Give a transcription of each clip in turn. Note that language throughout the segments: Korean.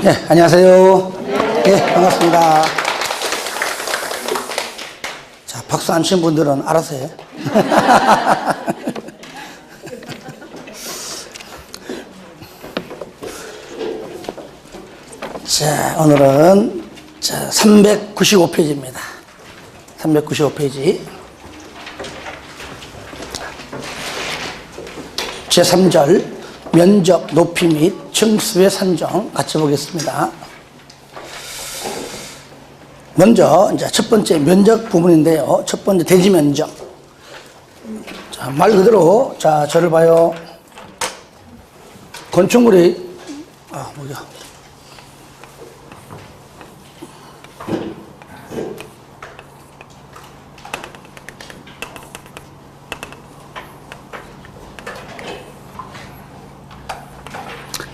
네, 안녕하세요. 네, 반갑습니다. 자, 박수 안 친 분들은 알아서 해. 자, 오늘은 395페이지입니다. 395페이지. 제3절 면적, 높이 및 층수의 산정 같이 보겠습니다. 먼저 이제 첫 번째 면적 부분인데요. 첫 번째 대지 면적. 자, 말 그대로 자, 저를 봐요. 건축물이 뭐야?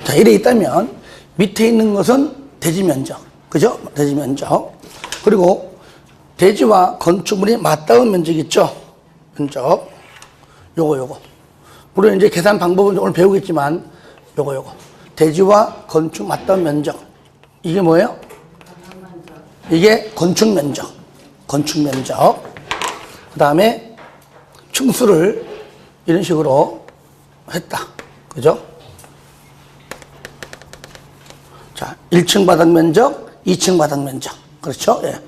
자, 이래 있다면 밑에 있는 것은 대지 면적. 그죠? 대지 면적. 그리고 대지와 건축물이 맞닿은 면적 있죠? 면적. 요거. 물론 이제 계산 방법은 오늘 배우겠지만 요거. 대지와 건축 맞닿은 면적. 이게 뭐예요? 이게 건축 면적. 건축 면적. 그 다음에 층수를 이런 식으로 했다. 그죠? 자, 1층 바닥 면적, 2층 바닥 면적. 그렇죠? 예.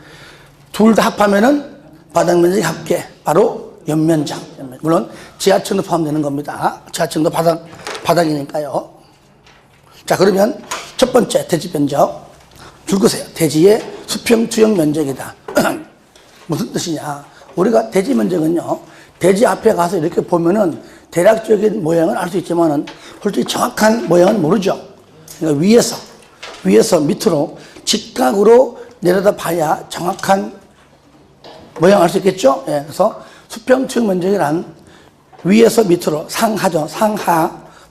둘 다 합하면은 바닥 면적이 합계. 바로 연면적. 물론 지하층도 포함되는 겁니다. 지하층도 바닥이니까요. 자, 그러면 첫 번째 대지 면적. 줄거세요. 대지의 수평 투영 면적이다. 무슨 뜻이냐? 우리가 대지 면적은요, 대지 앞에 가서 이렇게 보면은 대략적인 모양은 알 수 있지만은 솔직히 정확한 모양은 모르죠. 그러니까 위에서 밑으로 직각으로 내려다 봐야 정확한 모양을 알 수 있겠죠? 예, 그래서 수평 투영 면적이란 위에서 밑으로 상하죠.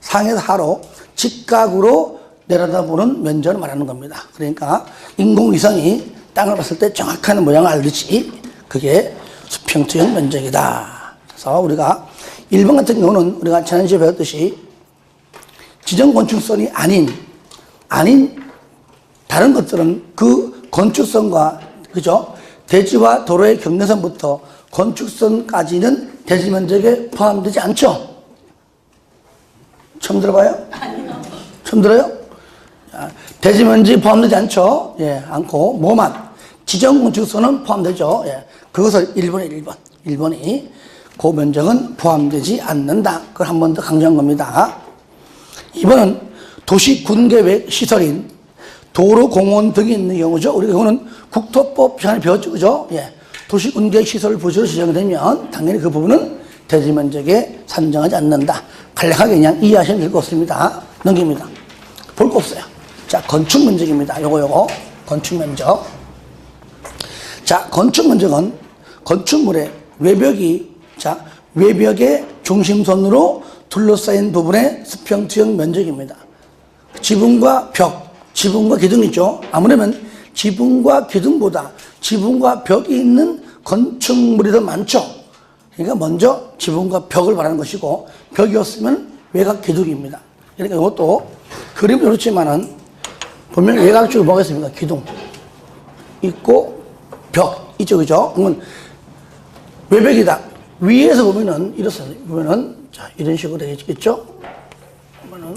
상에서 하로 직각으로 내려다보는 면적을 말하는 겁니다. 그러니까 인공위성이 땅을 봤을 때 정확한 모양을 알듯이 그게 수평 투영 면적이다. 그래서 우리가 1번 같은 경우는 우리가 지난주에 배웠듯이 지정 건축선이 아닌 다른 것들은 그 건축선과, 그죠? 대지와 도로의 경계선부터 건축선까지는 대지 면적에 포함되지 않죠? 처음 들어봐요? 아니요. 처음 들어요? 대지 면적이 포함되지 않죠? 예, 않고, 뭐만? 지정 건축선은 포함되죠? 예. 그것을 1번이 그 면적은 포함되지 않는다. 그걸 한 번 더 강조한 겁니다. 2번은 도시 군계획 시설인 도로, 공원 등이 있는 경우죠. 우리가 이거는 국토법 시간에 배웠죠. 그죠? 예. 도시 군계획 시설 부지로 지정되면 당연히 그 부분은 대지 면적에 산정하지 않는다. 간략하게 그냥 이해하시면 될 것 같습니다. 넘깁니다. 볼 거 없어요. 자, 건축 면적입니다. 요거. 건축 면적. 자, 건축 면적은 건축물의 외벽의 중심선으로 둘러싸인 부분의 수평 투영 면적입니다. 지붕과 기둥 있죠. 아무래면 지붕과 기둥보다 지붕과 벽이 있는 건축물이 더 많죠. 그러니까 먼저 지붕과 벽을 말하는 것이고, 벽이 없으면 외곽 기둥입니다. 그러니까 이것도 그림은 그렇지만은 보면 외곽 쪽에 뭐가 있습니까? 기둥 있고 벽 있죠. 그죠? 그러면 외벽이다. 위에서 보면은 이렇습니다. 보면은 자, 이런 식으로 되겠죠? 보면은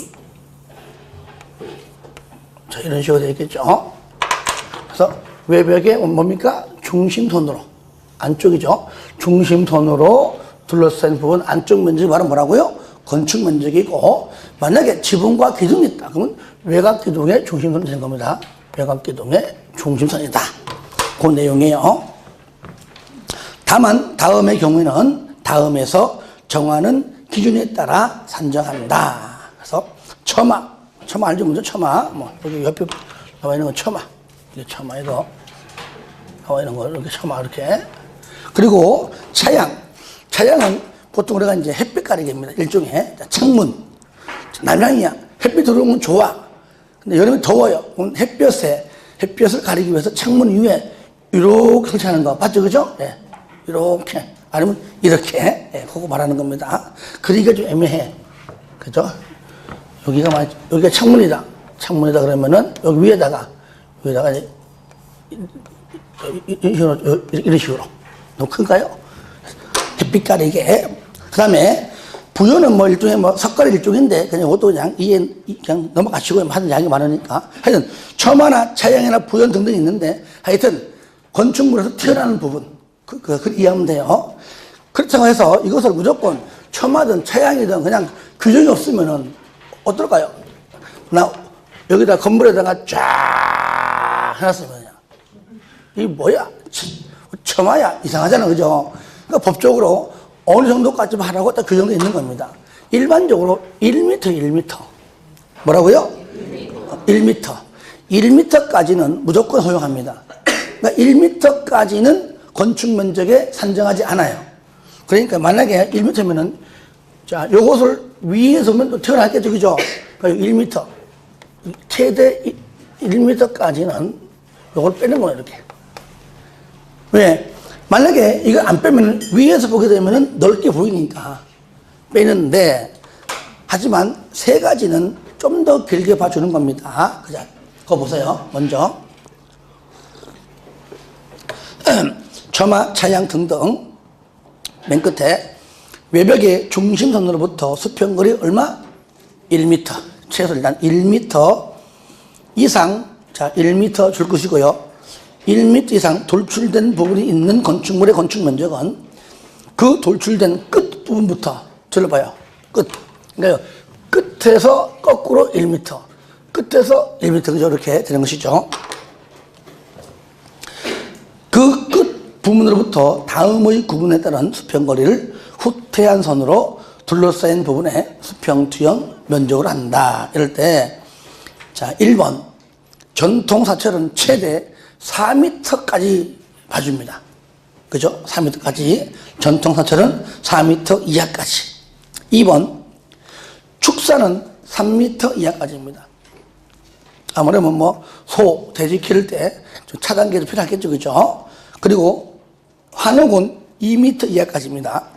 자, 이런 식으로 되겠죠? 그래서 외벽에 뭡니까? 중심선으로, 안쪽이죠? 중심선으로 둘러싸인 부분 안쪽 면적이 바로 뭐라고요? 건축 면적이고, 만약에 지붕과 기둥이 있다. 그러면 외곽 기둥의 중심선이 되는 겁니다. 외곽 기둥의 중심선이다. 그 내용이에요. 다만 다음의 경우에는 다음에서 정하는 기준에 따라 산정한다. 그래서 처마 알죠? 먼저 처마. 여기 옆에 나와 있는 건 처마. 이게 처마, 이거. 나와 있는 거, 이렇게 처마, 이렇게. 그리고 차양은 보통 우리가 이제 햇빛 가리개입니다. 일종의. 창문. 남향이야. 햇빛 들어오면 좋아. 근데 여름에 더워요. 그럼 햇볕을 가리기 위해서 창문 위에 이렇게 설치하는 거. 봤죠? 그죠? 예. 이렇게. 아니면 이렇게. 예. 그거 말하는 겁니다. 그리기가 좀 애매해. 그죠? 여기가 창문이다. 창문이다 그러면은 여기 위에다가 이런 식으로. 너무 큰가요? 햇빛 가리게. 그 다음에 부연은 뭐 일종의 뭐 석가래 일종인데 그냥 이것도 그냥 넘어가시고 하는 양이 많으니까. 하여튼 처마나 차양이나 부연 등등 있는데 하여튼 건축물에서 튀어나오는 부분. 그걸 이해하면 돼요. 그렇다고 해서 이것을 무조건 처마든 차양이든 그냥 규정이 없으면은 어떨까요? 나 여기다 건물에다가 쫙 해놨으면 이게 뭐야? 처마야? 이상하잖아, 그죠? 그러니까 법적으로 어느 정도까지 하라고 딱 규정되어 있는 겁니다. 일반적으로 1m. 뭐라고요? 1m. 1m까지는 무조건 허용합니다. 그러니까 1m까지는 건축 면적에 산정하지 않아요. 그러니까 만약에 1m면은 자, 요것을 위에서 보면 또 튀어나왔겠죠, 그죠? 그러니까 1m. 최대 1m까지는 요걸 빼는 거예요, 이렇게. 왜? 만약에 이거 안 빼면 위에서 보게 되면 넓게 보이니까 빼는데, 하지만 세 가지는 좀 더 길게 봐주는 겁니다. 그죠? 그거 보세요. 먼저. 처마, 차양 등등. 맨 끝에 외벽의 중심선으로부터 수평거리 얼마? 1m. 최소 일단 1m 이상, 자, 1m 줄 것이고요. 1m 이상 돌출된 부분이 있는 건축물의 건축 면적은 그 돌출된 끝 부분부터 들어봐요. 끝. 그러니까 끝에서 거꾸로 1m. 끝에서 1m. 그죠? 이렇게 되는 것이죠. 그 끝 부분으로부터 다음의 구분에 따른 수평거리를 후퇴한 선으로 둘러싸인 부분에 수평투영 면적으로 한다. 이럴 때, 자, 1번. 전통사철은 최대 4m까지 봐줍니다. 그죠? 4m까지. 전통사철은 4m 이하까지. 2번. 축사는 3m 이하까지입니다. 아무래도 뭐, 소, 돼지 기를 때 좀 차단계도 필요하겠죠. 그죠? 그리고 환옥은 2m 이하까지입니다.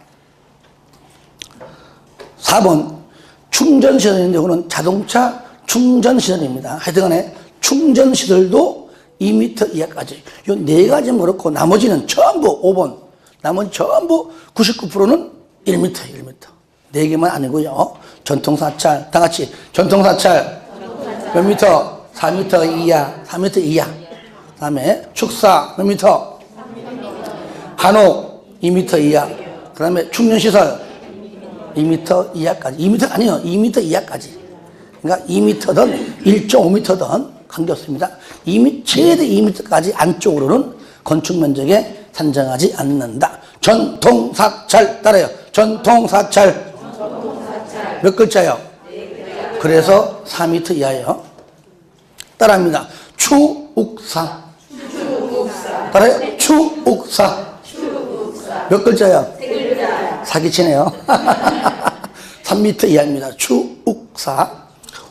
4번. 충전시설인데, 이거는 자동차 충전시설입니다. 하여튼간에 충전시설도 2m 이하까지. 이 네 가지는 그렇고, 나머지는 전부 5번. 나머지 전부 99%는 1m. 네 개만 아니고요. 전통사찰, 다 같이. 전통사찰. 몇 미터? 4m 이하. 4m 이하. 그 다음에 축사 몇 미터? 한옥 2m 이하. 그 다음에 충전시설 2m 이하까지. 2m 아니요. 2m 이하까지. 그러니까 2m든 1.5m든 관계없습니다. 최대 2m까지 안쪽으로는 건축 면적에 산정하지 않는다. 전통사찰 따라요. 전통사찰. 몇 글자요? 그래서 4m 이하예요. 따라합니다. 추욱사. 따라요. 추욱사. 몇 글자요? 사기치네요. 3m 이하입니다. 추욱사.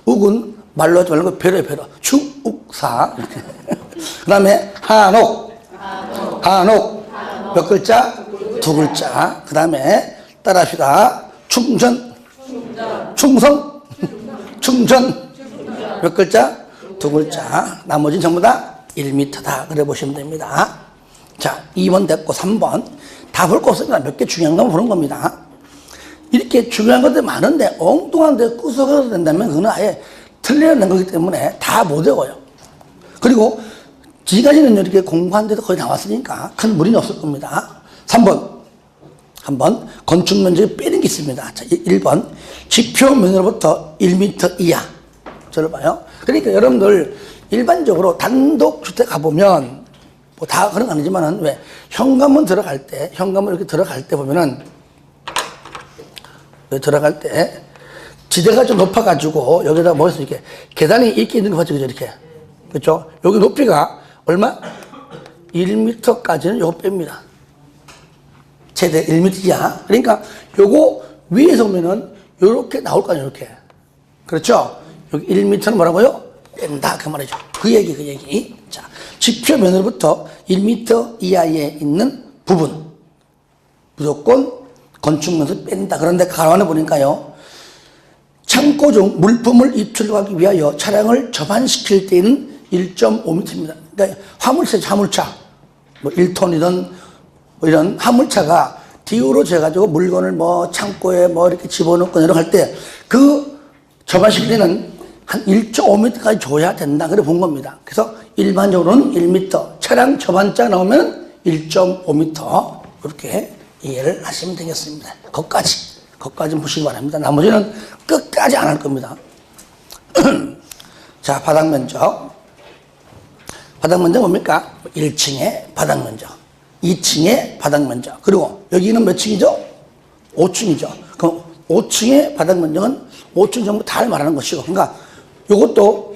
욱은 말로 하지 말고 배려. 추욱사. 그 다음에 한옥. 몇 글자? 두 글자. 그 다음에 따라합시다. 충전. 몇 글자? 두 글자. 나머지는 전부 다 1m다. 그래 보시면 됩니다. 자, 2번 됐고 3번. 다 볼 거 없습니다. 몇 개 중요한 것만 보는 겁니다. 이렇게 중요한 것들이 많은데 엉뚱한 데 구석에서 된다면 그건 아예 틀려낸 거기 때문에 다 못 외워요. 그리고 지금까지는 이렇게 공부한 데도 거의 나왔으니까 큰 무리는 없을 겁니다. 3번. 한번 건축 면적이 빼는 게 있습니다. 자, 1번. 지표면으로부터 1m 이하. 저를 봐요. 그러니까 여러분들 일반적으로 단독주택 가보면 뭐 다 그런 건 아니지만은 왜 현관문 들어갈 때 이렇게 들어갈 때 보면은 들어갈 때 지대가 좀 높아가지고 여기다 뭐 해서 이렇게 계단이 이렇게 있는 거 봤죠? 이렇게. 그렇죠? 여기 높이가 얼마? 1m까지는 요거 뺍니다. 최대 1m 이하. 그러니까 요거 위에서 보면은 요렇게 나올 거 아니에요, 요렇게. 그렇죠? 여기 1m는 뭐라고요? 뺀다. 그 말이죠. 그 얘기. 자, 지표면으로부터 1m 이하에 있는 부분. 무조건 건축면에서 뺀다. 그런데 가만히 보니까요. 창고 중 물품을 입출하기 위하여 차량을 접안시킬 때에는 1.5m입니다. 그러니까 화물차, 뭐 1톤이든 뭐 이런 화물차가 뒤로 재가지고 물건을 뭐 창고에 뭐 이렇게 집어넣고 내려갈 때 그 접안시킬 때는 한 1.5m까지 줘야 된다. 그래 본 겁니다. 그래서 일반적으로는 1m, 차량 접안자가 나오면 1.5m 이렇게 이해를 하시면 되겠습니다. 거기까지 보시기 바랍니다. 나머지는 끝까지 안 할 겁니다. 자, 바닥 면적. 바닥 면적 뭡니까? 1층의 바닥 면적, 2층의 바닥 면적, 그리고 여기는 몇 층이죠? 5층이죠. 그럼 5층의 바닥 면적은 5층 정도 다 말하는 것이고, 그러니까 이것도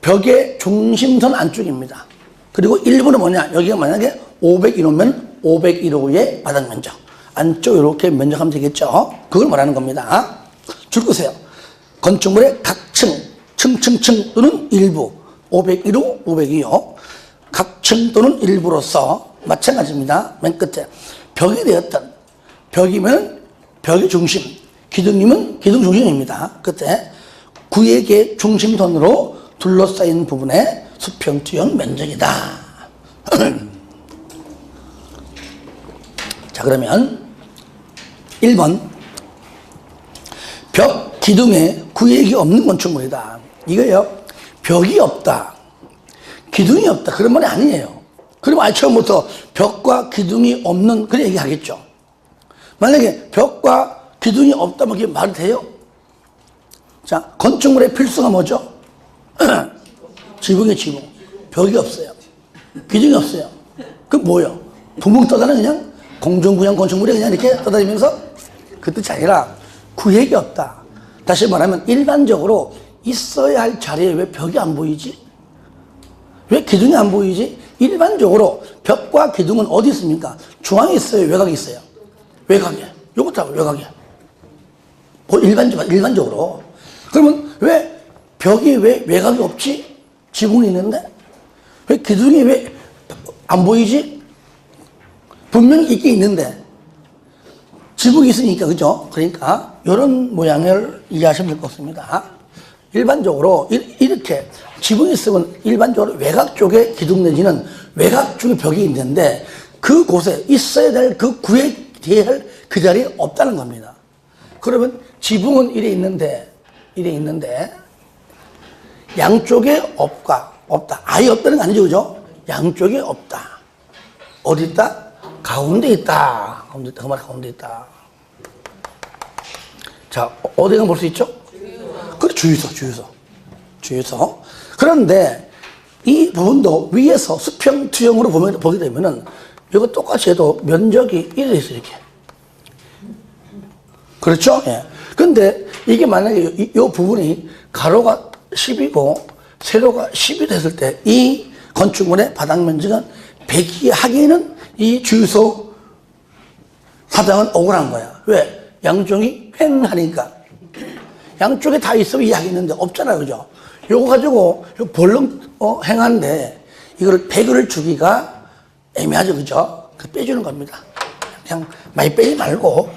벽의 중심선 안쪽입니다. 그리고 일부는 뭐냐? 여기가 만약에 501호면 501호의 바닥 면적. 안쪽 이렇게 면적하면 되겠죠. 그걸 말하는 겁니다. 줄 거세요. 건축물의 각 층 또는 일부, 501호, 502호, 각 층 또는 일부로서 마찬가지입니다. 맨 끝에 벽이 되었던, 벽이면 벽의 중심, 기둥이면 기둥 중심입니다. 끝에 구획의 중심선으로 둘러싸인 부분의 수평투영 면적이다. 자, 그러면 1번 벽 기둥에 구획이 없는 건축물이다. 이거요, 벽이 없다, 기둥이 없다, 그런 말이 아니에요. 그러면 아예 처음부터 벽과 기둥이 없는 그런 얘기 하겠죠. 만약에 벽과 기둥이 없다면 그게 말이 돼요? 자, 건축물의 필수가 뭐죠? 지붕이에요, 지붕. 벽이 없어요, 기둥이 없어요. 그럼 뭐예요? 붕붕 떠다니는 그냥 공중부양 건축물이 그냥 이렇게 떠다니면서, 그 뜻이 아니라 구획이 없다. 다시 말하면 일반적으로 있어야 할 자리에 왜 벽이 안 보이지? 왜 기둥이 안 보이지? 일반적으로 벽과 기둥은 어디 있습니까? 중앙에 있어요, 외곽에 있어요? 외곽에. 요것도 외곽에. 뭐 일반적으로. 그러면 왜 벽이 왜 외곽이 없지? 지붕이 있는데? 왜 기둥이 왜 안 보이지? 분명히 있긴 있는데 지붕이 있으니까, 그죠? 그러니까 이런 모양을 이해하시면 될 것 같습니다. 일반적으로 이렇게 지붕이 있으면 일반적으로 외곽 쪽에 기둥 내지는 외곽 쪽에 벽이 있는데 그곳에 있어야 될 그 구획해야 할 그 자리에 없다는 겁니다. 그러면 지붕은 이래 있는데 양쪽에 없다. 아예 없다는 거 아니죠, 그죠? 양쪽에 없다. 어디 있다? 가운데 있다. 그 말 가운데 있다. 자, 어디 가면 볼 수 있죠? 그래, 주유소. 그런데 이 부분도 위에서 수평투영으로 보게 되면은 이거 똑같이 해도 면적이 이래 있어요, 이렇게. 그렇죠? 예. 근데 이게 만약에 이 부분이 가로가 10이고 세로가 10이 됐을 때 이 건축물의 바닥 면적은 100이 하기에는 이 주유소 사장은 억울한 거야. 왜? 양쪽이 횡하니까. 양쪽에 다 있으면 이해하겠는데 없잖아요, 그죠? 요거 가지고 벌렁 행한데 이걸 100을 주기가 애매하죠, 그죠? 그 빼주는 겁니다. 그냥 많이 빼지 말고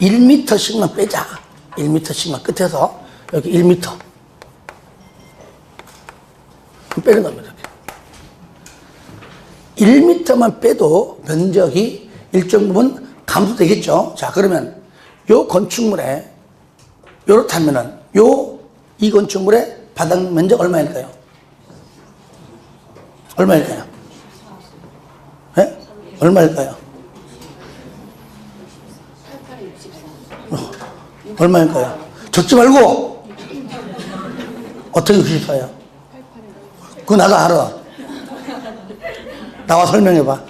1m씩만 빼자. 1m씩만 끝에서 여기 1m 빼는 겁니다. 1m만 빼도 면적이 일정 부분 감소되겠죠. 자, 그러면 요 건축물에 요렇다면은 이 건축물의 바닥 면적 얼마일까요? 얼마일까요? 네? 얼마일까요? 얼마일까요? 적지 말고 어떻게 64예요? 그거 나도 알아. 나와 설명해봐.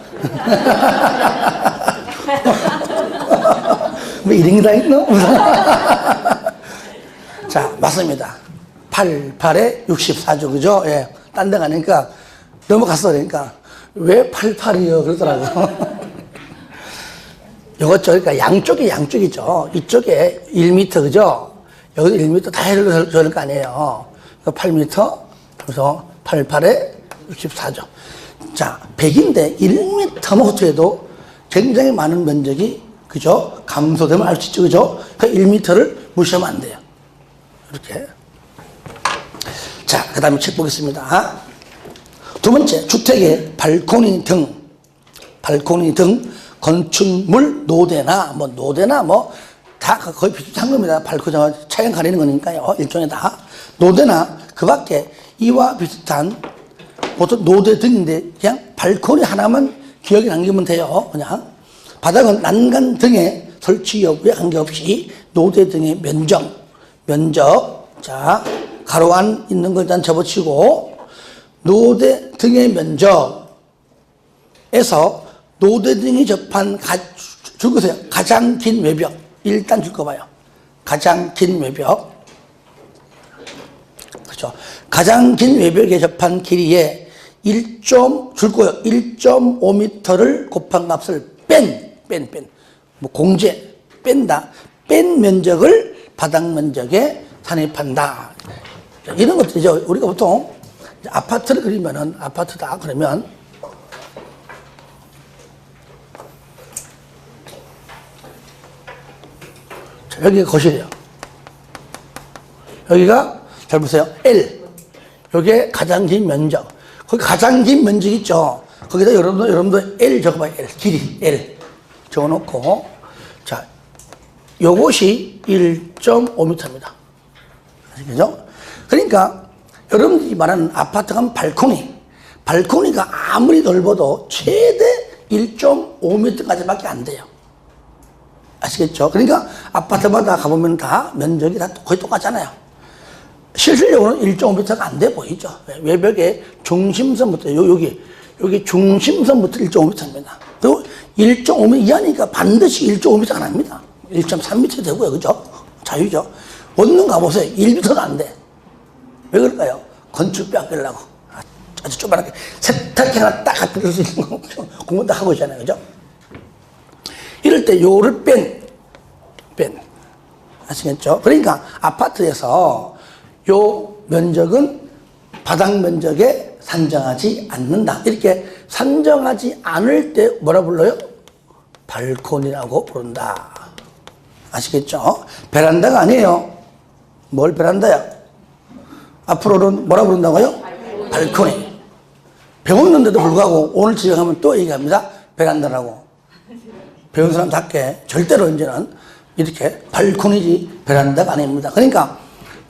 뭐 이런 게 다 있노? 자, 맞습니다. 88에 64죠, 그죠? 예. 딴 데 가니까 넘어갔어. 그러니까 왜 88이요? 그러더라고. 요것죠. 그러니까 양쪽이죠. 이쪽에 1m, 그죠? 여기도 1m 다 해를 줘야 될 거 아니에요. 8m, 그래서 88에 64죠. 자, 100인데 1m만 호투해도 굉장히 많은 면적이, 그죠? 감소되면 알 수 있죠, 그죠? 그 1m를 무시하면 안 돼요. 이렇게. 자, 그 다음에 책 보겠습니다. 두 번째, 주택의 발코니 등, 건축물 노대나, 다 거의 비슷한 겁니다. 발코니, 차량 가리는 거니까요. 일종의 다. 노대나, 그 밖에 이와 비슷한, 보통 노대 등인데, 그냥 발코니 하나만 기억에 남기면 돼요. 그냥. 바닥은 난간 등의 설치 여부에 관계없이 노대 등의 면적, 자, 가로 안 있는 걸 일단 접어치고, 노대 등의 면적에서 노대 등이 접한 줄거세요. 가장 긴 외벽. 일단 줄거봐요. 가장 긴 외벽. 그렇죠. 가장 긴 외벽에 접한 길이에 1.5m를 곱한 값을 공제, 뺀다. 뺀 면적을 바닥 면적에 산입한다. 이런 것들이죠. 우리가 보통 아파트를 그리면은, 아파트다 그러면, 자, 여기가 거실이에요. 여기가, 잘 보세요. L. 여기에 가장 긴 면적. 거기 가장 긴 면적 있죠. 거기다 여러분도 L 적어봐요. L. 길이. L. 적어놓고. 자, 요것이 1.5m입니다. 아시겠죠? 그러니까, 여러분들이 말하는 아파트가 하면 발코니가 아무리 넓어도 최대 1.5m까지밖에 안 돼요. 아시겠죠? 그러니까 아파트마다 가보면 다 면적이 다 거의 똑같잖아요. 실질적으로는 1.5m가 안 돼 보이죠. 외벽의 중심선부터 여기 중심선부터 1.5m입니다. 그리고 1.5m 이하니까 반드시 1.5m가 납니다. 1.3m 되고요. 그죠? 자유죠. 원룸 가보세요. 1m도 안 돼. 왜 그럴까요? 건축비 아끼려고. 아주 조그맣게 세탁기 하나 딱 갖다 줄 수 있는 거 공부 다 하고 있잖아요. 그죠? 이럴 때 요를 뺀. 아시겠죠? 그러니까 아파트에서 요 면적은 바닥 면적에 산정하지 않는다. 이렇게 산정하지 않을 때 뭐라 불러요? 발코니라고 부른다. 아시겠죠? 베란다가 아니에요. 뭘 베란다야? 앞으로는 뭐라 부른다고요? 발코니. 배웠는데도 불구하고 오늘 집에 가면 또 얘기합니다. 베란다라고. 배운 사람답게 절대로 이제는 이렇게 발코니지 베란다가 아닙니다. 그러니까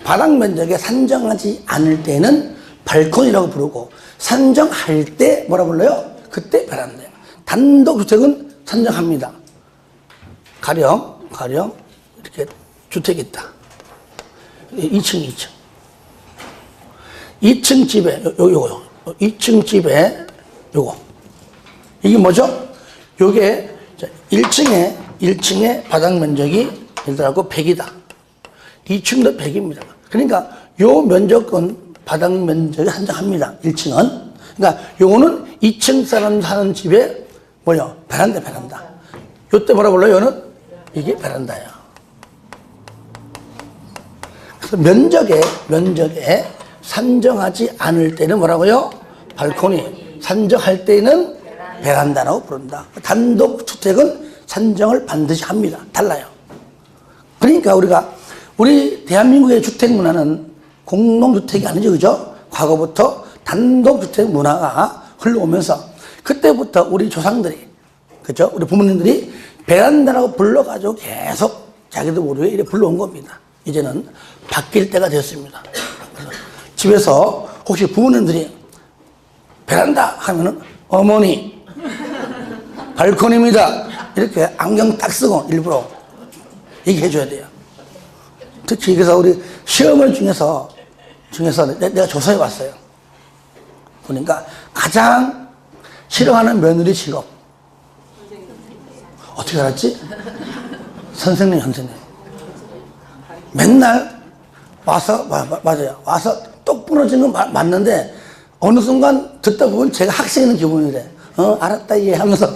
바닥 면적에 산정하지 않을 때는 발코니라고 부르고 산정할 때 뭐라 불러요? 그때 베란다예요. 단독주택은 산정합니다. 가령 이렇게 주택이 있다. 2층 2층 집에 요거 2층 집에 요거 이게 뭐죠? 요게 1층에 바닥 면적이 예를 들어 100이다. 2층도 100입니다. 그러니까 요 면적은 바닥 면적에 산정합니다. 1층은. 그러니까 요거는 2층 사람 사는 집에 뭐요? 베란다. 요때 뭐라 불러요? 요는 이게 베란다예요. 그래서 면적에 산정하지 않을 때는 뭐라고요? 발코니. 산정할 때는 베란다라고 부른다. 단독주택은 산정을 반드시 합니다. 달라요. 그러니까 우리 대한민국의 주택 문화는 공동주택이 아니죠. 그죠? 과거부터 단독주택 문화가 흘러오면서 그때부터 우리 조상들이, 그죠? 우리 부모님들이 베란다라고 불러가지고 계속 자기도 모르게 이렇게 불러온 겁니다. 이제는 바뀔 때가 되었습니다. 그래서 집에서 혹시 부모님들이 베란다 하면은 어머니 발코니입니다. 이렇게 안경 딱 쓰고 일부러 얘기해줘야 돼요. 특히 그래서 우리 시어머니 중에서 내가 조사해 봤어요. 보니까 가장 싫어하는 며느리 직업. 어떻게 알았지? 선생님. 맨날 와서, 맞아요. 와서 똑 부러지는 거 맞는데 어느 순간 듣다 보면 제가 학생인 기분이래. 알았다, 예 하면서.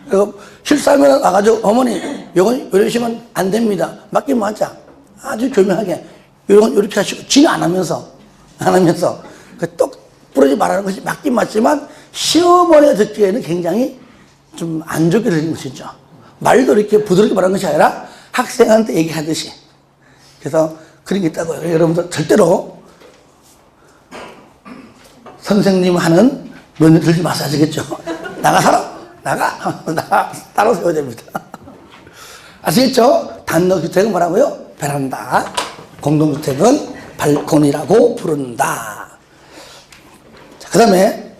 그리고 실수하면 와가지고 어머니, 이건 이러시면 안 됩니다. 맞긴 맞아. 아주 교묘하게. 이건 이렇게 하시고, 지는 안 하면서. 똑 부러지지 말라는 것이 맞긴 맞지만 시어머니가 듣기에는 굉장히 좀 안 좋게 들리는 것이죠. 말도 이렇게 부드럽게 말하는 것이 아니라 학생한테 얘기하듯이 그래서 그런 게 있다고요. 여러분들 절대로 선생님 하는 면허 들지 마세요. 아시겠죠? 나가 살아. 나가 따로 세워야 됩니다. 아시겠죠? 단독주택은 뭐라고요? 베란다. 공동주택은 발코니라고 부른다. 그 다음에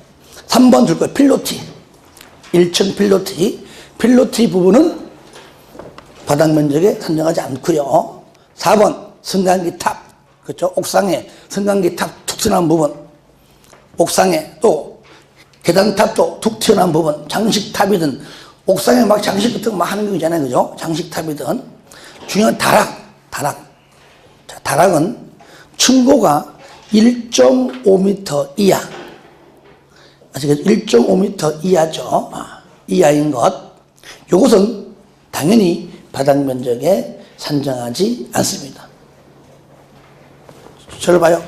3번 줄 거예요. 필로티. 1층 필로티. 필로티 부분은 바닥 면적에 산정하지 않고요. 4번 승강기 탑. 그렇죠? 옥상에 승강기 탑 툭 튀어나온 부분. 옥상에 또 계단탑도 툭 튀어나온 부분. 장식탑이든 옥상에 막 장식 같은 거 막 하는 거 있잖아요. 그죠? 장식탑이든. 중요한 다락. 자, 다락은 층고가 1.5m 이하. 아시겠죠? 1.5m 이하죠. 이하인 것. 요것은 당연히 바닥 면적에 산정하지 않습니다. 저를 봐요.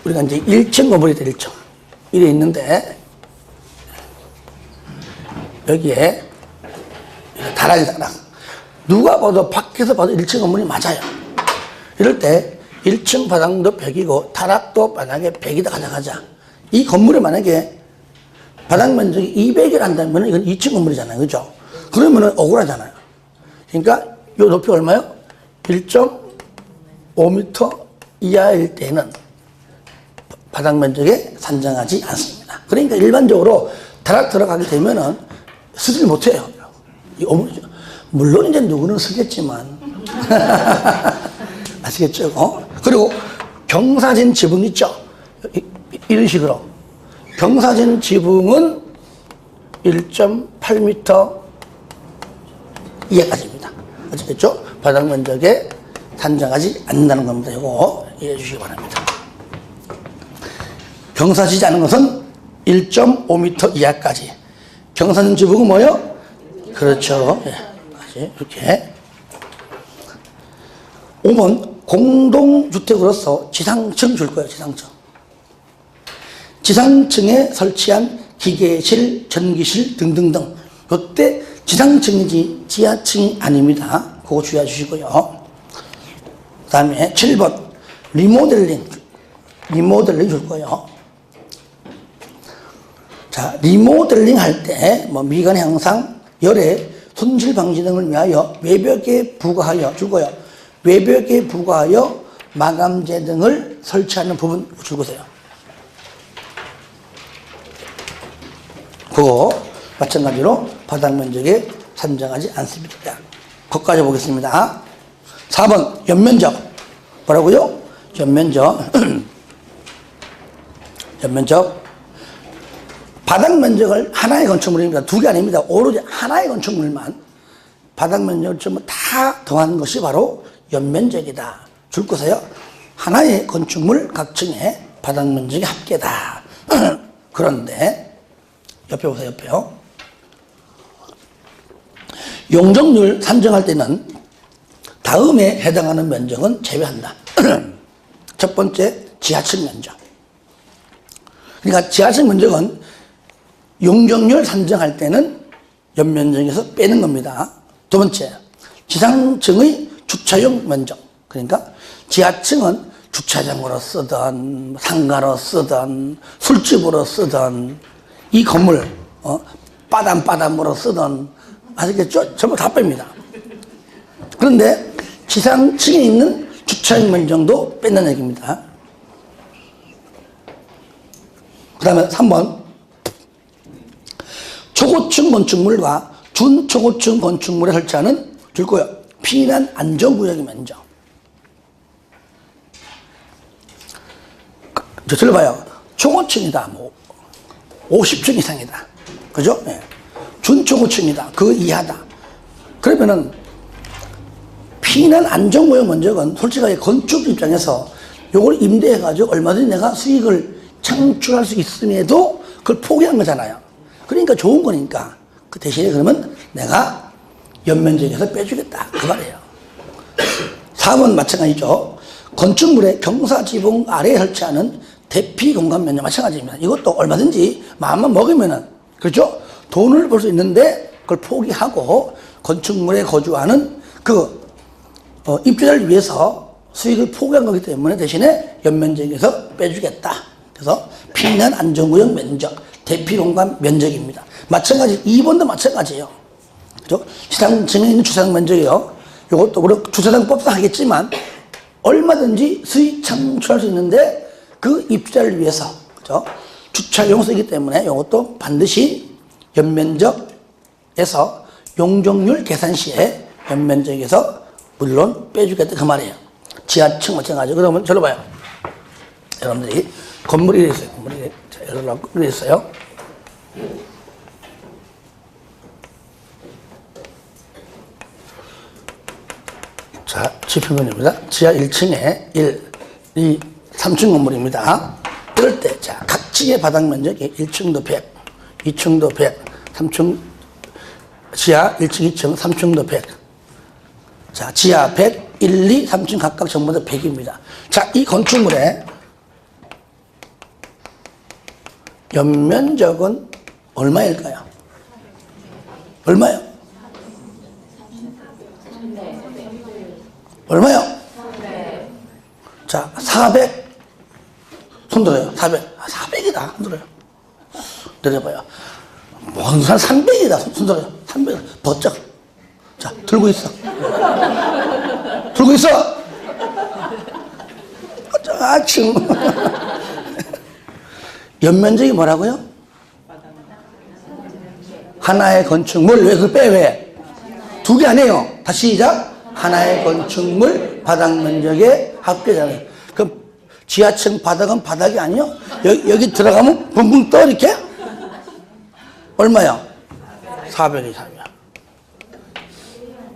우리가 이제 1층 건물이다, 1층. 이래 있는데, 여기에 다락이다. 누가 봐도 밖에서 봐도 1층 건물이 맞아요. 이럴 때 1층 바닥도 100이고 다락도 만약에 100이다 가져가자. 이 건물이 만약에 바닥 면적이 200을 한다면 이건 2층 건물이잖아요. 그죠? 그러면은 억울하잖아요. 그러니까 이 높이 얼마요? 1.5m 이하일 때는 바닥 면적에 산정하지 않습니다. 그러니까 일반적으로 다락 들어가게 되면은 쓰질 못해요. 물론 이제 누구는 쓰겠지만. 아시겠죠? 그리고 경사진 지붕 있죠? 이런 식으로. 경사진 지붕은 1.8m 이하까지입니다. 아시겠죠? 바닥 면적에 산정하지 않는다는 겁니다. 이거 이해해 주시기 바랍니다. 경사지지 않은 것은 1.5m 이하까지. 경사진 지붕은 뭐예요? 그렇죠. 예. 이렇게. 5번 공동주택으로서 지상층 줄 거예요. 지상층. 지상층에 설치한 기계실, 전기실 등등등. 이때 지상층이지 지하층이 아닙니다. 그거 주의해 주시고요. 그 다음에 7번 리모델링 줄 거예요. 자, 리모델링 할 때 뭐 미관 향상, 열애, 손실 방지 등을 위하여 외벽에 부과하여 줄 거예요. 외벽에 부과하여 마감재 등을 설치하는 부분 줄 거세요. 그거 마찬가지로 바닥 면적에 산정하지 않습니다. 거기까지 보겠습니다. 4번 연면적. 뭐라고요? 연면적. 바닥 면적을 하나의 건축물입니다. 두 개 아닙니다. 오로지 하나의 건축물만 바닥 면적을 전부 다 더한 것이 바로 연면적이다. 줄 거세요. 하나의 건축물 각 층의 바닥 면적이 합계다. 그런데 옆에 보세요. 옆에요. 용적률 산정할 때는 다음에 해당하는 면적은 제외한다. 첫 번째 지하층 면적. 그러니까 지하층 면적은 용적률 산정할 때는 연면적에서 빼는 겁니다. 두 번째, 지상층의 주차용 면적. 그러니까 지하층은 주차장으로 쓰든 상가로 쓰든 술집으로 쓰든 이 건물 빠담빠담으로 쓰든 아시겠죠? 전부 다 뺍니다. 그런데 지상층에 있는 주차용 면적도 뺀다는 얘기입니다. 그 다음에 3번 초고층 건축물과 준초고층 건축물에 설치하는 줄 거예요. 피난 안전구역의 면적. 저 들어봐요. 초고층이다. 뭐 50층 이상이다. 그죠? 네. 준초고층이다. 그 이하다. 그러면은 피난 안전구역 면적은 솔직하게 건축 입장에서 요걸 임대해가지고 얼마든지 내가 수익을 창출할 수 있음에도 그걸 포기한 거잖아요. 그러니까 좋은 거니까 그 대신에 그러면 내가 연면적에서 빼주겠다. 그 말이에요. 4번 마찬가지죠. 건축물의 경사지붕 아래에 설치하는 대피 공간 면적 마찬가지입니다. 이것도 얼마든지 마음만 먹으면은 그렇죠? 돈을 벌 수 있는데 그걸 포기하고 건축물에 거주하는 그 입주자를 위해서 수익을 포기한 거기 때문에 대신에 연면적에서 빼주겠다. 그래서 필요한 안전구역 면적, 대피공간 면적입니다. 마찬가지 2번도 마찬가지예요. 그죠? 시장층에 있는 주차장 면적이요. 이것도 물론 주차장법도 하겠지만 얼마든지 수익 창출할 수 있는데 그 입주자를 위해서, 그죠? 주차용 쓰기 때문에 이것도 반드시 연면적에서 용적률 계산 시에 연면적에서 물론 빼주겠다 그 말이에요. 지하층 마찬가지. 그러면 저로 봐요. 여러분들이 건물이 이래 있어요. 건물이 이래 있어요. 자, 지평면입니다. 지하 1층에 1, 2, 3층 건물입니다. 이럴 때, 자, 각 층의 바닥 면적이 1층도 100, 2층도 100, 3층, 지하 1층, 2층, 3층도 100. 자, 지하 100, 1, 2, 3층 각각 전부 다 100입니다. 자, 이 건축물의 연면적은 얼마일까요? 얼마요? 얼마요? 자, 400. 손들어요. 400. 400이다. 손들어요. 내려봐요. 뭔 사람 300이다. 손들어요. 300. 버쩍. 자, 들고 있어. 들고 있어. 아층. 연면적이 뭐라고요? 하나의 건축물. 왜 그걸 빼? 왜? 두 개 아니에요. 다시 시작. 하나의 건축물 바닥 면적의 합계잖아요. 그럼 지하층 바닥은 바닥이 아니요? 여기 들어가면 붕붕 떠 이렇게? 얼마야? 400이 3이야.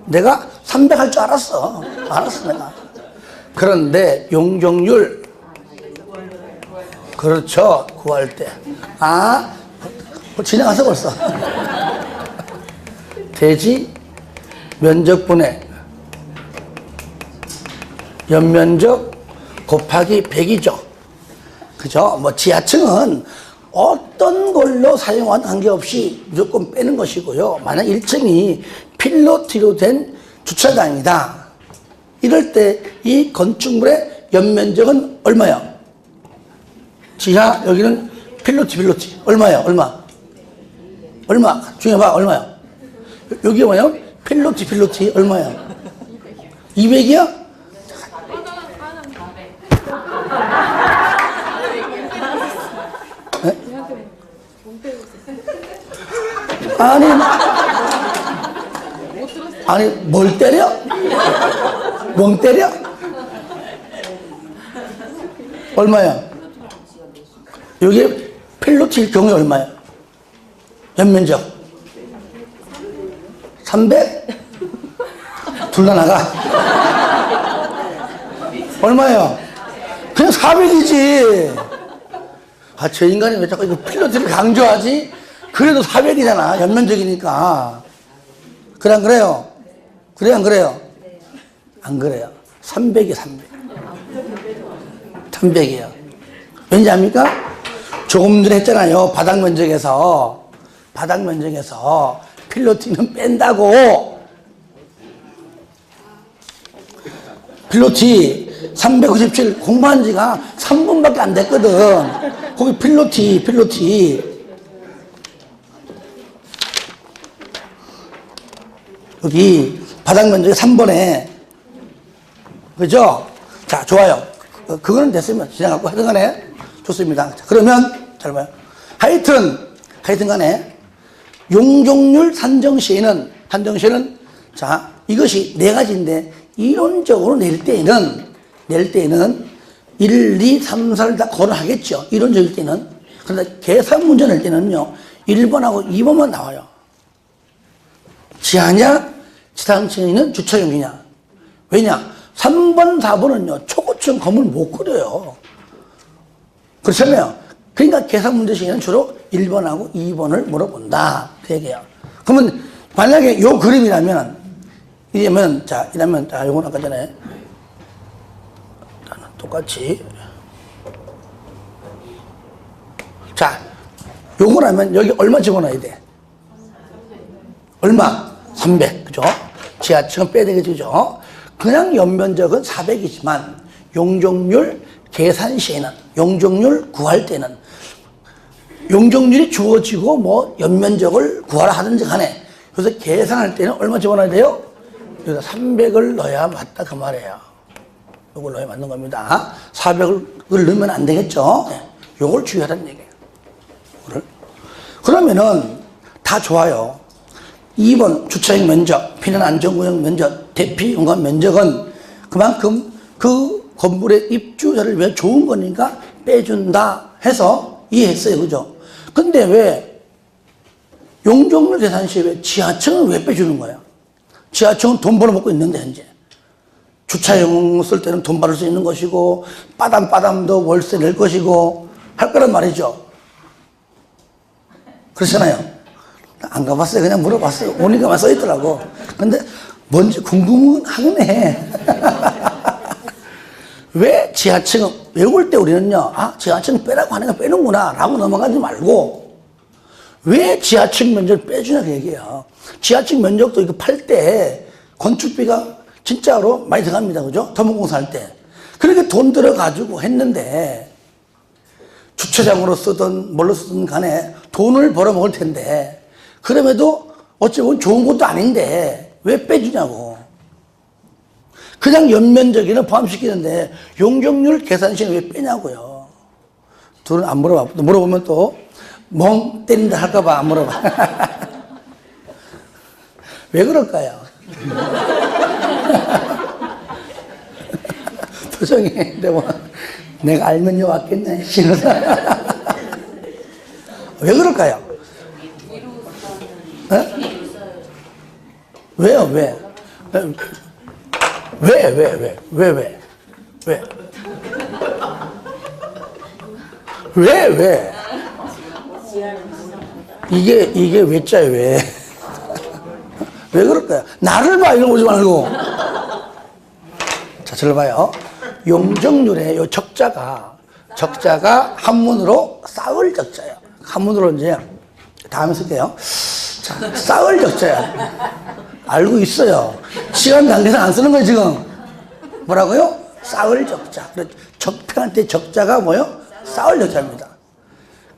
내가 300 할 줄 알았어. 알았어 내가. 그런데 용적률 그렇죠. 구할 때. 아, 지나가서 벌써. 대지 면적분의 연면적 곱하기 100이죠. 그죠? 뭐 지하층은 어떤 걸로 사용한 관계없이 무조건 빼는 것이고요. 만약 1층이 필로티로 된 주차장이다. 이럴 때 이 건축물의 연면적은 얼마야? 지하 여기는 필로티 얼마야? 얼마? 중에 봐 얼마야? 여기 뭐냐? 필로티 얼마야? 200이야? 네? 아니 뭘 때려? 멍 때려? 얼마야? 여기 필로티일 경우에 얼마야? 연면적 300? 둘 다 나가. 얼마예요? 그냥 400이지. 아, 저 인간이 왜 자꾸 이거 필로티를 강조하지? 그래도 400이잖아. 연면적이니까. 그래, 안 그래요? 그래, 안 그래요? 안 그래요. 300이야, 300이에요. 왠지 압니까? 조금 전에 했잖아요. 바닥 면적에서 필로티는 뺀다고. 필로티 397 공부한 지가 3분밖에 안 됐거든. 거기 필로티. 여기 바닥 면적이 3번에. 그죠? 자, 좋아요. 그거는 됐으면 지나갔고 하여튼 간에 좋습니다. 자, 그러면 잘 봐요. 하여튼 간에 용적률 산정 시에는 자, 이것이 네 가지인데 이론적으로 낼 때에는 1, 2, 3, 4를 다 거론하겠죠. 이론적일 때는. 그런데 계산 문제 낼 때는요. 1번하고 2번만 나와요. 지하냐? 지상층에 있는 주차용이냐? 왜냐? 3번, 4번은요. 초고층 건물 못 그려요. 그렇잖아요. 그러니까 계산 문제 시에는 주로 1번하고 2번을 물어본다. 그 얘기예요. 그러면 만약에 요 그림이라면 이러면 자 요건 아까 전에 똑같이 자 요거라면 여기 얼마 집어넣어야 돼? 얼마? 300. 그죠? 지하층은 빼야 되겠죠? 그냥 연면적은 400이지만 용적률 계산 시에는, 용적률 구할 때는 용적률이 주어지고 뭐 연면적을 구하라 하든지 간에 그래서 계산할 때는 얼마 집어넣어야 돼요? 여기다 300을 넣어야 맞다 그 말이에요. 이걸 넣어야 맞는 겁니다. 400을 넣으면 안 되겠죠? 이걸 주의하라는 얘기예요. 그러면은 다 좋아요. 2번 주차용 면적, 피난 안전구역 면적, 대피 공간 면적은 그만큼 그 건물의 입주자를 위해 좋은 거니까 빼준다 해서 이해했어요. 그죠? 근데 왜 용적률 계산 시에 왜 지하층은 왜 빼주는 거예요? 지하층은 돈 벌어먹고 있는데 현재 주차용 쓸 때는 돈 받을 수 있는 것이고 빠담빠담도 월세 낼 것이고 할 거란 말이죠. 그렇잖아요. 안 가봤어요. 그냥 물어봤어요. 오니까만 써있더라고. 근데 뭔지 궁금은 하긴 해. 왜 지하층은 외울 때 우리는요, 아, 지하층 빼라고 하니까 빼는구나 라고 넘어가지 말고 왜 지하층 면적을 빼주냐 그 얘기예요. 지하층 면적도 이거 팔 때 건축비가 진짜로 많이 들어갑니다. 그죠? 토목공사 할 때. 그렇게 돈 들어가지고 했는데 주차장으로 쓰든 뭘로 쓰든 간에 돈을 벌어먹을 텐데 그럼에도 어찌 보면 좋은 것도 아닌데 왜 빼주냐고. 그냥 연면적에는 포함시키는데 용적률 계산 시에는 왜 빼냐고요. 둘은 안 물어봐. 물어보면 또 멍 때린다 할까봐 안 물어봐. 왜 그럴까요? 표정이 내가 알면요 왔겠네. 왜 그럴까요? 네? 왜요? 왜? 왜? 이게 왜 짜요, 왜? 왜 그럴까요? 나를 봐, 이거 보지 말고. 자, 저를 봐요. 용적률의 요 적자가 한문으로 쌓을 적자예요. 한문으로 이제 다음에 쓸게요. 자, 쌓을 적자야. 알고 있어요. 시간 관계상 안 쓰는 거예요, 지금. 뭐라고요? 쌓을 적자. 적폐할 때 적자가 뭐요? 쌓을 적자입니다.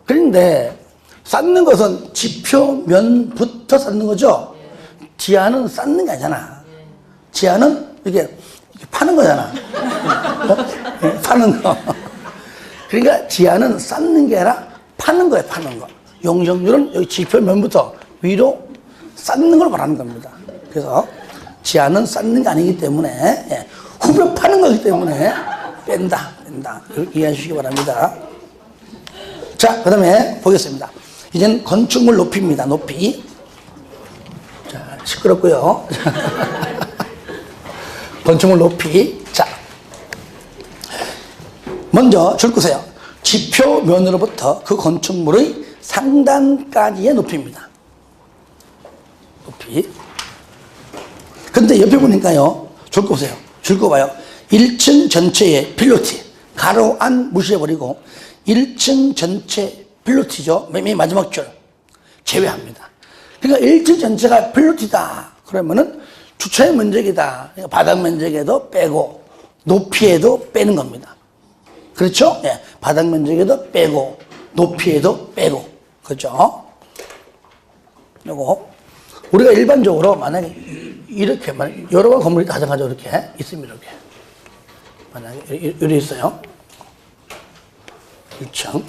그런데 쌓는 것은 지표면부터 쌓는 거죠? 지하는 쌓는 게 아니잖아. 지하는 이렇게 파는 거잖아. 파는 거. 그러니까 지하는 쌓는 게 아니라 파는 거예요, 파는 거. 용적률은 여기 지표면부터 위로 쌓는 걸 말하는 겁니다. 그래서 지하는 쌓는 게 아니기 때문에 후벼 파는 거기 때문에 뺀다. 이렇게 이해해 주시기 바랍니다. 자, 그 다음에 보겠습니다. 이제는 건축물 높이입니다. 높이. 자, 시끄럽고요. 건축물 높이. 자, 먼저 줄 거세요. 지표면으로부터 그 건축물의 상단까지의 높이입니다. 높이. 근데 옆에 보니까요, 줄 거 보세요. 줄 거 봐요. 1층 전체의 필로티, 가로 안 무시해버리고 1층 전체 필로티죠. 맨 마지막 줄 제외합니다. 그러니까 1층 전체가 필로티다. 그러면은 주차의 면적이다. 그러니까 바닥 면적에도 빼고 높이에도 빼는 겁니다. 그렇죠? 예, 바닥 면적에도 빼고 높이에도 빼고 그렇죠? 요거 우리가 일반적으로 만약에 이렇게 여러 번 건물이 다 가지고 이렇게 있으면 이렇게 만약에 이렇게 있어요. 1층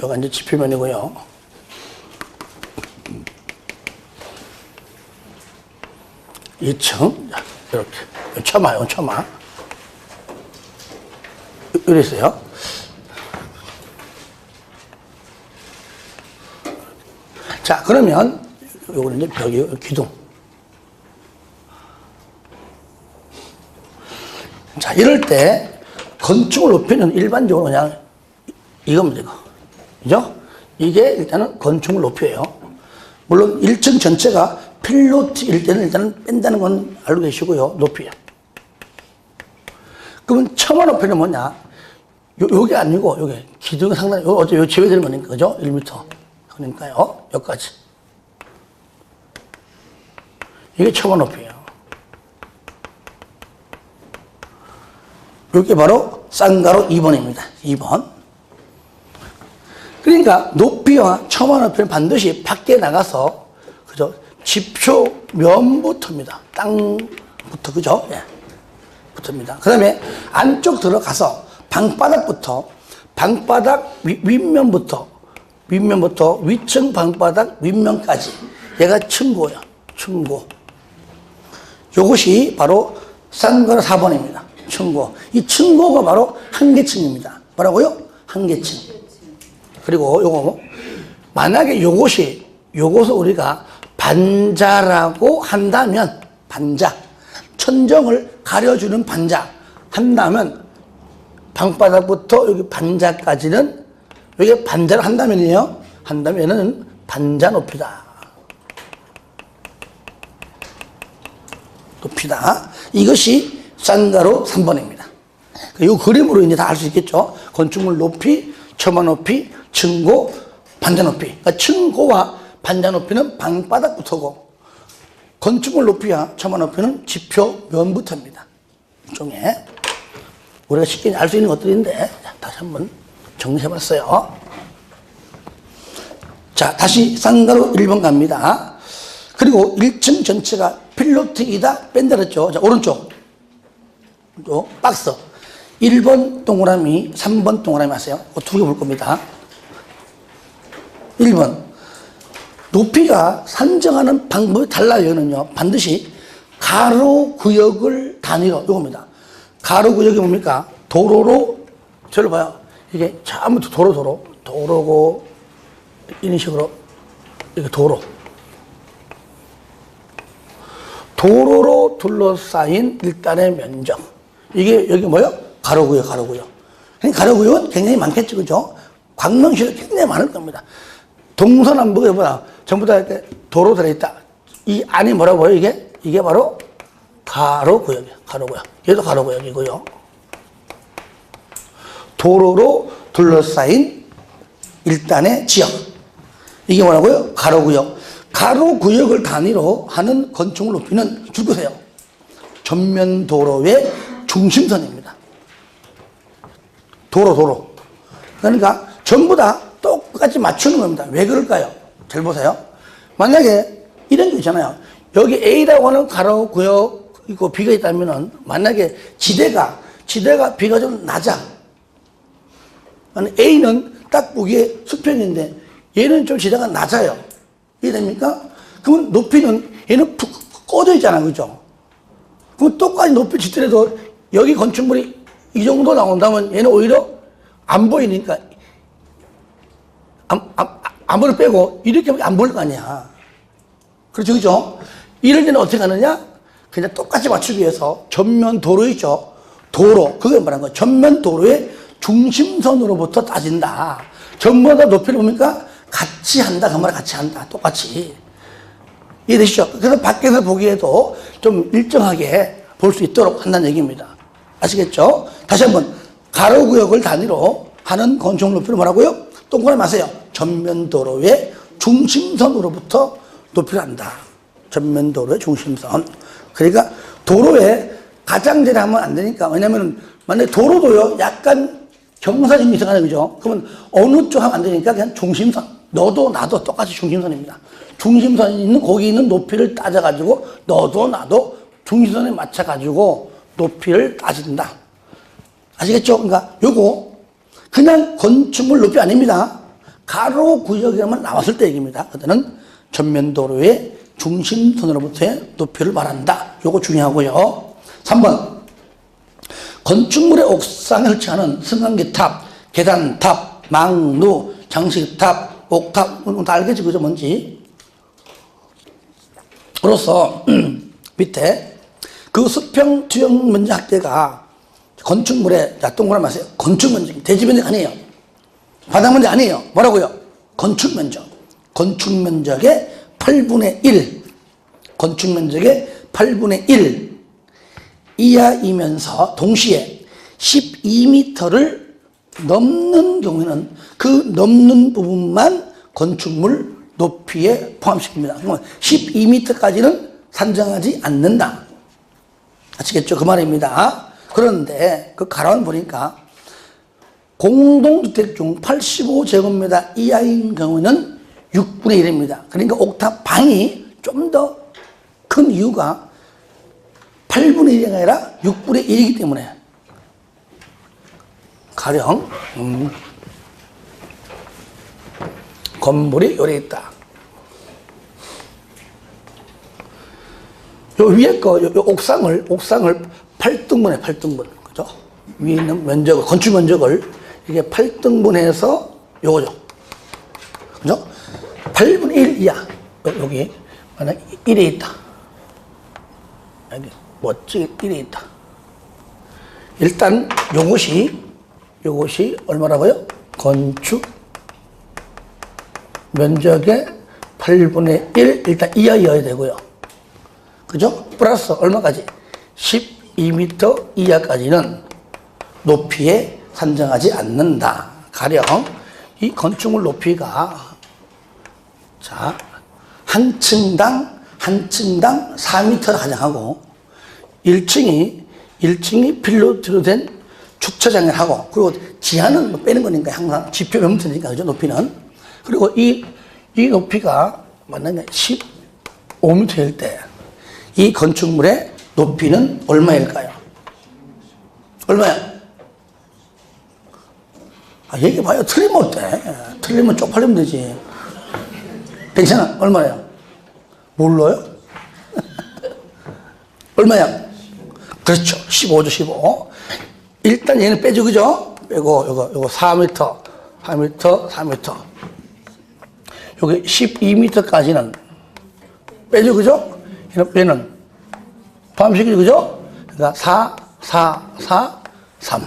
여기가 이제 지표면이고요. 이층 이렇게 처마 이렇게 있어요. 자, 그러면 요거는 이제 벽이 기둥. 자, 이럴 때 건축을 높이는 일반적으로 그냥 이겁니다, 이거. 그죠? 이게 일단은 건축물 높이예요. 물론 1층 전체가 필로티일 때는 일단은 뺀다는 건 알고 계시고요. 높이요. 그러면 처마 높이는 뭐냐? 요게 아니고, 요게 기둥이 상당히, 어차피 요 제외되는 거니까, 그죠? 1m. 그러니까요, 여기까지. 이게 초반 높이예요. 이게 바로 쌍가로 2번입니다. 2번. 그러니까 높이와 초반 높이는 반드시 밖에 나가서, 그죠? 지표면부터입니다. 땅부터, 그죠? 예. 붙습니다. 그 다음에 안쪽 들어가서 방바닥부터, 방바닥 윗면부터 위층 방바닥 윗면까지 얘가 층고예요. 층고. 요것이 바로 쌍가로 4번입니다. 층고. 이 층고가 바로 한계층입니다. 뭐라고요? 한계층. 그리고 요거, 만약에 요것을 우리가 반자라고 한다면, 반자. 천정을 가려주는 반자 한다면, 방바닥부터 여기 반자까지는, 여기 반자를 한다면은 반자 높이다. 높이다. 이것이 쌍가로 3번입니다. 이 그림으로 이제 다 알 수 있겠죠. 건축물 높이, 초반 높이, 층고, 반자 높이. 그러니까 층고와 반자 높이는 방바닥부터고, 건축물 높이와 초반 높이는 지표면부터입니다. 일종의 우리가 쉽게 알 수 있는 것들인데, 다시 한번 정리해봤어요. 자, 다시 쌍가로 1번 갑니다. 그리고 1층 전체가 필로티이다 뺀다 그랬죠. 자, 오른쪽 박스 1번 동그라미 3번 동그라미 하세요. 두 개 볼 겁니다. 1번 높이가 산정하는 방법이 달라요. 이거는요 반드시 가로 구역을 단위로, 이겁니다. 가로 구역이 뭡니까? 도로로, 저를 봐요. 이게 처음부터 도로고 이런 식으로 이렇게 도로로 둘러싸인 일단의 면적. 이게 여기 뭐요? 가로구역. 가로구역은 굉장히 많겠죠, 그죠? 광명시도 굉장히 많을 겁니다. 동서남북에 보다 전부 다 이렇게 도로 들어있다. 이 안이 뭐라고 보여, 이게? 이게 바로 가로구역이에요. 얘도 가로구역이고요. 도로로 둘러싸인 일단의 지역. 이게 뭐라고요? 가로구역. 가로구역을 단위로 하는 건축물 높이는 줄 거세요. 전면 도로의 중심선입니다. 도로. 그러니까 전부 다 똑같이 맞추는 겁니다. 왜 그럴까요? 잘 보세요. 만약에 이런 게 있잖아요. 여기 A라고 하는 가로구역 있고 B가 있다면은, 만약에 지대가 B가 좀 낮아. A는 딱 보기에 수평인데 얘는 좀 지대가 낮아요. 이해됩니까? 그러면 높이는 얘는 푹 꺼져 있잖아, 그죠? 그럼 똑같이 높이 짓더라도 여기 건축물이 이 정도 나온다면 얘는 오히려 안 보이니까 앞을 빼고 이렇게 하면 안 보일 거 아니야. 그렇죠, 그죠? 이럴 때는 어떻게 하느냐? 그냥 똑같이 맞추기 위해서 전면 도로 있죠? 도로, 그게 뭐라는 거야? 전면 도로의 중심선으로부터 따진다. 전부 다 높이를 뭡니까? 같이 한다. 그 말에 같이 한다. 똑같이. 이해되시죠? 그래서 밖에서 보기에도 좀 일정하게 볼 수 있도록 한다는 얘기입니다. 아시겠죠? 다시 한번 가로구역을 단위로 하는 건축물 높이를 뭐라고요? 동그라미 마세요. 전면 도로의 중심선으로부터 높이를 한다. 전면 도로의 중심선. 그러니까 도로에 가장자리 하면 안 되니까. 왜냐면 만약에 도로도요 약간 경사진이 있어가지고, 그죠? 그러면 어느 쪽 하면 안 되니까 그냥 중심선. 너도 나도 똑같이 중심선입니다. 중심선이 있는 거기 있는 높이를 따져가지고 너도 나도 중심선에 맞춰가지고 높이를 따진다. 아시겠죠? 그러니까 요거 그냥 건축물 높이 아닙니다. 가로 구역에만 나왔을 때 얘기입니다. 그때는 전면도로의 중심선으로부터의 높이를 말한다. 요거 중요하고요. 3번 건축물의 옥상에 설치하는 승강기탑, 계단탑, 망루, 장식탑, 옥탑, 다 알겠지, 그죠? 뭔지. 그로서 밑에 그 수평 투영 면적 합계가 건축물의, 자, 동그라미 하세요. 건축 면적, 대지 면적 아니에요. 바닥 면적 아니에요. 뭐라고요? 건축 면적. 건축 면적의 8분의 1. 건축 면적의 8분의 1 이하이면서 동시에 12m를 넘는 경우에는 그 넘는 부분만 건축물 높이에 포함시킵니다. 그러면 12m까지는 산정하지 않는다. 아시겠죠? 그 말입니다. 그런데 그 가로안 보니까 공동주택 중 85제곱미터 이하인 경우는 6분의 1입니다. 그러니까 옥탑 방이 좀 더 큰 이유가 8분의 1이 아니라 6분의 1이기 때문에. 가령 건물이 요래 있다. 요 위에 거, 요 옥상을 8등분해, 8등분. 그죠? 위에 있는 면적을, 건축 면적을 이게 8등분해서 요거죠. 그죠? 8분의 1 이하. 여기, 만약 1에 있다. 여기, 멋지게 1에 있다. 일단, 요것이 얼마라고요? 건축 면적의 8분의 1 일단 이하여야 되고요. 그죠? 플러스 얼마까지? 12m 이하까지는 높이에 산정하지 않는다. 가령 이 건축물 높이가 자, 한 층당 4m를 가정하고 1층이 필로티로 된 주차장을 하고 그리고 지하는 뭐 빼는 거니까 항상 지표 몇 미터니까 그죠? 높이는. 그리고 이 높이가 만약에 15m일 때 이 건축물의 높이는 얼마일까요? 얼마야? 얘기해봐요. 틀리면 어때? 틀리면 쪽팔리면 되지. 괜찮아. 얼마야? 몰라요? 얼마야? 그렇죠. 15죠, 15. 일단 얘는 빼죠, 그죠? 빼고, 요거 4m. 여기 12m까지는 빼죠, 그죠? 얘는 포함시키죠, 그죠? 그러니까 3.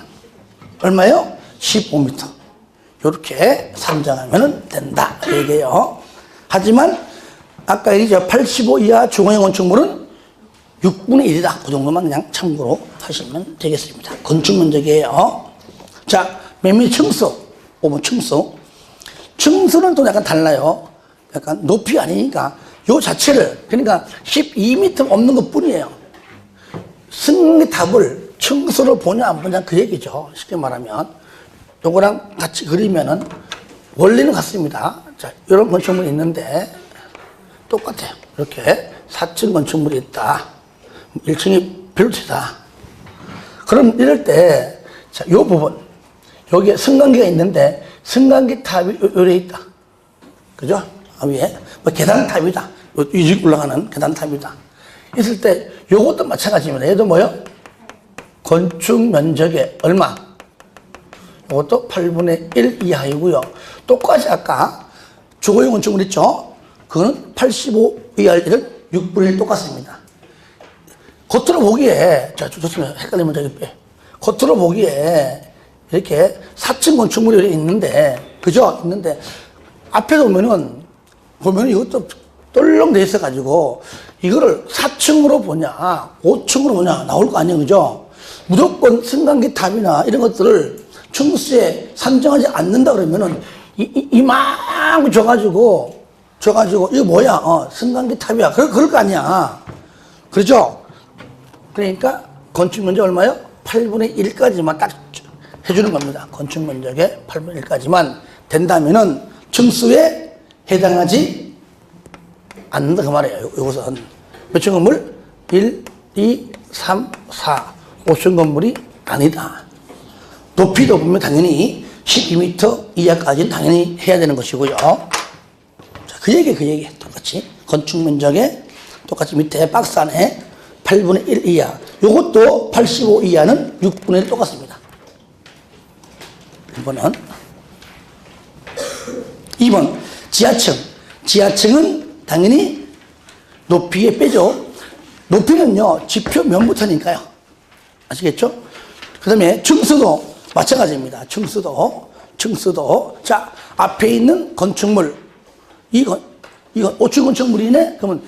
얼마요? 15m. 이렇게 산정하면 된다. 그 얘기예요. 하지만, 아까 얘기죠. 85 이하 중앙형 건축물은 6분의 1이다. 그 정도만 그냥 참고로 하시면 되겠습니다. 건축 면적이에요. 자, 매매 층수. 5번 층수. 층수는 또 약간 달라요. 약간 높이 아니니까 요 자체를 그러니까 12m 없는 것 뿐이에요. 승리 답을 층수로 보냐 안 보냐 그 얘기죠. 쉽게 말하면 요거랑 같이 그리면은 원리는 같습니다. 자, 이런 건축물이 있는데 똑같아요. 이렇게 4층 건축물이 있다. 1층이 필요치다. 그럼 이럴 때 자, 요 부분 여기에 승강기가 있는데 승강기 탑이 요래 있다. 그죠? 위에 뭐 계단탑이다. 이직 올라가는 계단탑이다. 있을 때 요것도 마찬가지입니다. 얘도 뭐요? 건축 면적의 얼마? 요것도 8분의 1 이하이고요. 똑같이 아까 주거용 건축물 있죠? 그거는 85 이하를 6분의 1 똑같습니다. 겉으로 보기에 자 좋습니다. 헷갈리면 저기 빼. 겉으로 보기에 이렇게 4층 건축물이 있는데 그죠? 있는데 앞에 보면 이것도 똘렁 돼 있어가지고 이거를 4층으로 보냐 5층으로 보냐 나올 거 아니에요, 그죠? 무조건 승강기 탑이나 이런 것들을 층수에 산정하지 않는다 그러면은 이만큼 줘가지고 이거 뭐야? 승강기 탑이야. 그럴 거 아니야. 그렇죠? 그러니까 건축 면적 얼마요? 8분의 1까지만 딱 해주는 겁니다. 건축 면적의 8분의 1까지만 된다면은 층수에 해당하지 않는다 그 말이에요. 이것은 몇 층 건물? 1, 2, 3, 4, 5층 건물이 아니다. 높이도 보면 당연히 12m 이하까지는 당연히 해야 되는 것이고요. 자, 그 얘기 똑같이 건축 면적에 똑같이 밑에 박스 안에 8분의 1 이하 요것도 85 이하는 6분의 1 똑같습니다. 1번은 2번 지하층은 당연히 높이에 빼죠. 높이는요 지표 면부터니까요. 아시겠죠? 그 다음에 층수도 마찬가지입니다. 층수도 자 앞에 있는 건축물 이거 5층 건축물이네. 그러면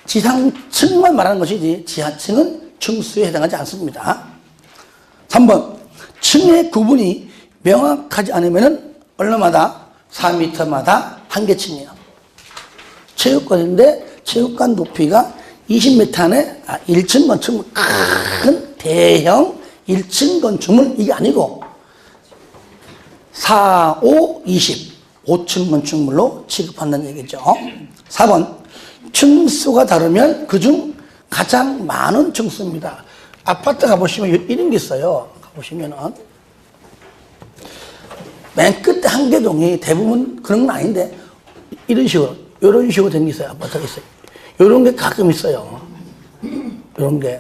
지상층만 말하는 것이지 지하층은 층수에 해당하지 않습니다. 3번 층의 구분이 명확하지 않으면 얼마마다 4m마다 한 개 층이에요. 체육관인데 체육관 높이가 20m 안에 1층 건축물, 큰 대형 1층 건축물, 이게 아니고 4, 5, 20, 5층 건축물로 취급한다는 얘기죠. 4번, 층수가 다르면 그중 가장 많은 층수입니다. 아파트 가보시면 이런 게 있어요. 가보시면은 맨 끝에 한계동이 대부분 그런 건 아닌데 이런 식으로 된 게 있어요. 아파트가 있어요. 이런 게 가끔 있어요. 이런 게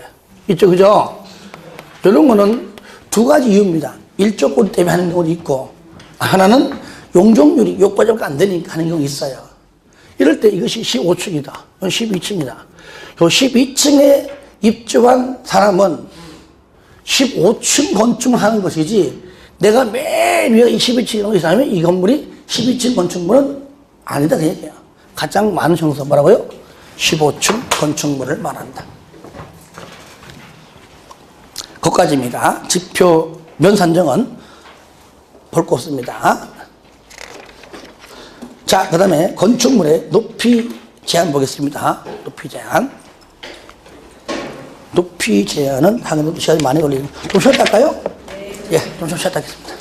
있죠, 그죠? 이런 거는 두 가지 이유입니다. 일조 꼬리 때문에 하는 경우도 있고, 하나는 용적률이 욕과적 안 되니까 하는 경우 있어요. 이럴 때 이것이 15층이다. 이건 12층이다. 요 12층에 입주한 사람은 15층 건축을 하는 것이지, 내가 맨 위에 12층에 있으면 이 건물이 12층 건축물은 아니다, 그 얘기야. 가장 많은 층수 뭐라고요? 15층 건축물을 말한다. 거기까지입니다. 지표 면 산정은 볼 거 없습니다. 자, 그 다음에 건축물의 높이 제한 보겠습니다. 높이 제한. 높이 제한은 당연히 시간이 많이 걸리는. 좀 쉬었다 할까요? 네. 예, 좀 쉬었다 하겠습니다.